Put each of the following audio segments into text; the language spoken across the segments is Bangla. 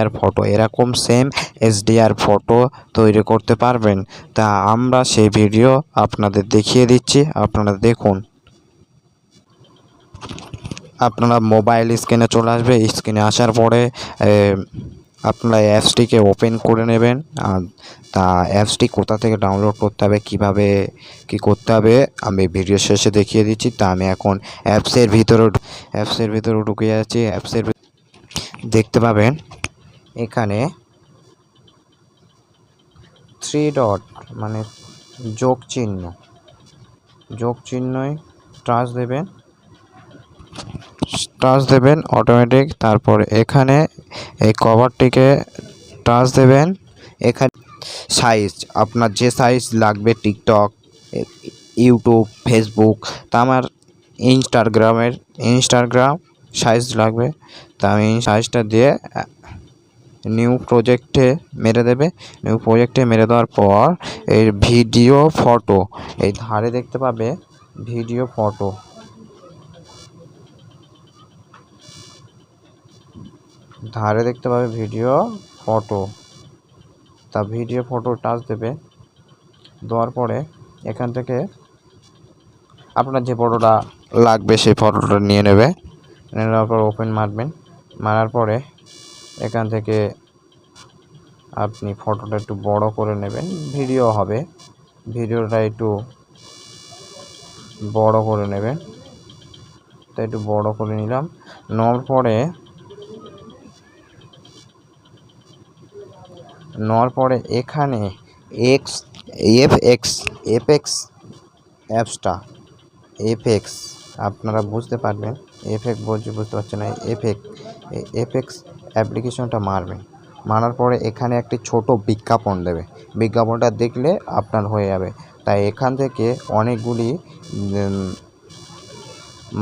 আর ফটো এরকম সেম এইচডিআর ফটো তৈরি করতে পারবেন। তা আমরা সেই ভিডিও আপনাদের দেখিয়ে দিচ্ছি, আপনারা দেখুন। আপনারা মোবাইল স্ক্রিনে চলে আসবে, স্ক্রিনে আসার পরে আপনারা অ্যাপসটিকে ওপেন করে নেবেন। তা অ্যাপসটি কোথা থেকে ডাউনলোড করতে হবে, কিভাবে কি করতে হবে আমি ভিডিও শেষে দেখিয়ে দিচ্ছি। তা আমি এখন অ্যাপসের ভিতরে ঢুকে যাচ্ছি। অ্যাপসের দেখতে পাবেন এখানে 3 ডট মানে যোগ চিহ্নয় টাচ দেবেন অটোমেটিক। তারপর এখানে এই কভারটিকে টাচ দেবেন। এখানে সাইজ আপনার যে সাইজ লাগবে, টিকটক, ইউটিউব, ফেসবুক, তা আমার ইনস্টাগ্রাম সাইজ লাগবে। তা আমি সাইজটা দিয়ে নিউ প্রজেক্টে মেরে দেবে। নিউ প্রজেক্টে মেরে দেওয়ার পর এই ভিডিও ফটো এই ধারে দেখতে পাবে ভিডিও ফটো। তা ভিডিও ফটো টাচ দেবে। দেওয়ার পরে এখান থেকে আপনার যে ফটোটা লাগবে সেই ফটোটা নিয়ে নেবে। নেওয়ার পর ওপেন মারবেন। মারার পরে এখান থেকে আপনি ফটোটা একটু বড় করে নেবেন। ভিডিও হবে, ভিডিওটা একটু বড় করে নেবেন। তো একটু বড় করে নিলাম। নেওয়ার পরে এখানে এফএক্স অ্যাপসটা এফএক্স আপনারা বুঝতে পারবেন। এফএক্স বুঝতে পারছেন না, এফএক্স অ্যাপ্লিকেশনটা মারবেন। মারার পরে এখানে একটি ছোট বিজ্ঞাপন দেবে। বিজ্ঞাপনটা দেখলে আপনার হয়ে যাবে। তাই এখান থেকে অনেকগুলি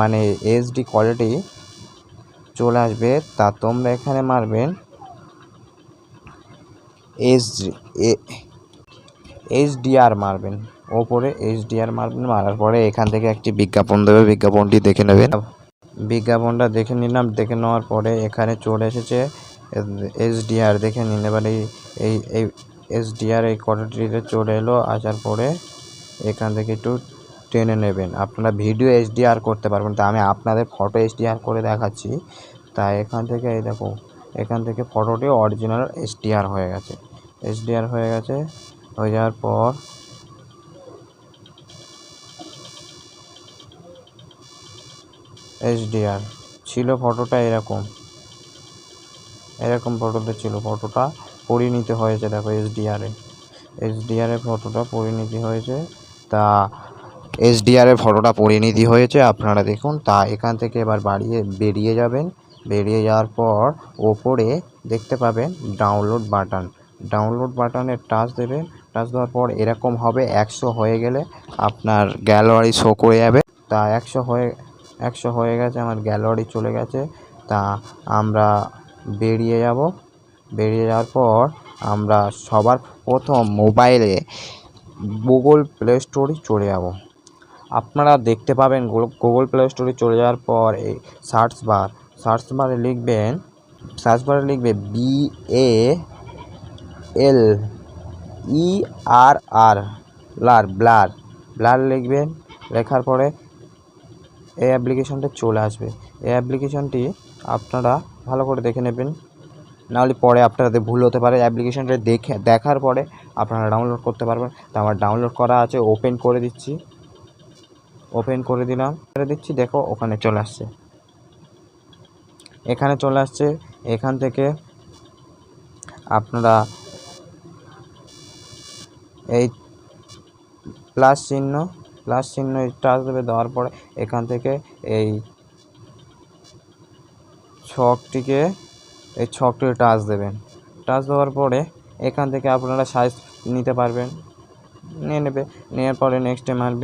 মানে এইচডি কোয়ালিটি চলে আসবে। তা তোমরা এখানে মারবেন এইচডিআর মারবেন, ওপরে এইচডিআর মারবেন। মারার পরে এখান থেকে একটি বিজ্ঞাপন দেবে, বিজ্ঞাপনটি দেখে নেবেন। বিজ্ঞাপনটা দেখে নিলাম। দেখে নেওয়ার পরে এখানে চলে এসেছে এইচডিআর, দেখে নিন। এবারে এই এইচডিআর এই কোয়ালিটিতে চলে এলো। আসার পরে এখান থেকে একটু টেনে নেবেন। আপনারা ভিডিও এইচডিআর করতে পারবেন। তা আমি আপনাদের ফটো এইচডিআর করে দেখাচ্ছি। তাই এখান থেকে এই দেখো, এখান থেকে ফটোটি অরিজিনাল এইচডিআর হয়ে গেছে। হয়ে যাওয়ার পর এইচডিআর ছিল ফটোটা এরকম ফটোতে ছিল। ফটোটা পরিণতি হয়েছে, দেখো এইচডিআর ফটোটা পরিণতি হয়েছে। তা এইচডিআর ফটোটা পরিণতি হয়েছে, আপনারা দেখুন। তা এখান থেকে এবার বেরিয়ে যাবেন। বেরিয়ে যাওয়ার পর ওপরে দেখতে পাবেন ডাউনলোড বাটনে টাচ দেবেন। টাচ দেওয়ার পর এরকম হবে। 100 হয়ে গেলে আপনার গ্যালারি শো করে যাবে। তা 100 হয়ে গেছে, আমার গ্যালারি চলে গেছে। তা আমরা বেরিয়ে যাওয়ার পর আমরা সবার প্রথম মোবাইলে গুগল প্লে স্টোরে চলে যাব। আপনারা দেখতে পাবেন গুগল প্লে স্টোরে চলে যাওয়ার পর এই সার্চ বারে লিখবেন BALLER লিখবেন। লেখার পরে এই অ্যাপ্লিকেশনটা চলে আসবে। এই অ্যাপ্লিকেশনটি আপনারা ভালো করে দেখে নেবেন, নাহলে পরে আপনাদের ভুল হতে পারে। অ্যাপ্লিকেশনটা দেখার পরে আপনারা ডাউনলোড করতে পারবেন। তো আমার ডাউনলোড করা আছে, ওপেন করে দিচ্ছি। দেখো ওখানে চলে আসছে। এখান থেকে আপনারা এই প্লাস চিহ্ন টাচ দেবে। দেওয়ার পরে এখান থেকে এই ছকটিকে টাচ দেবেন। টাচ দেওয়ার পরে এখান থেকে আপনারা সাইজ নিতে পারবেন, নেওয়ার পরে নেক্সটে মারবেন।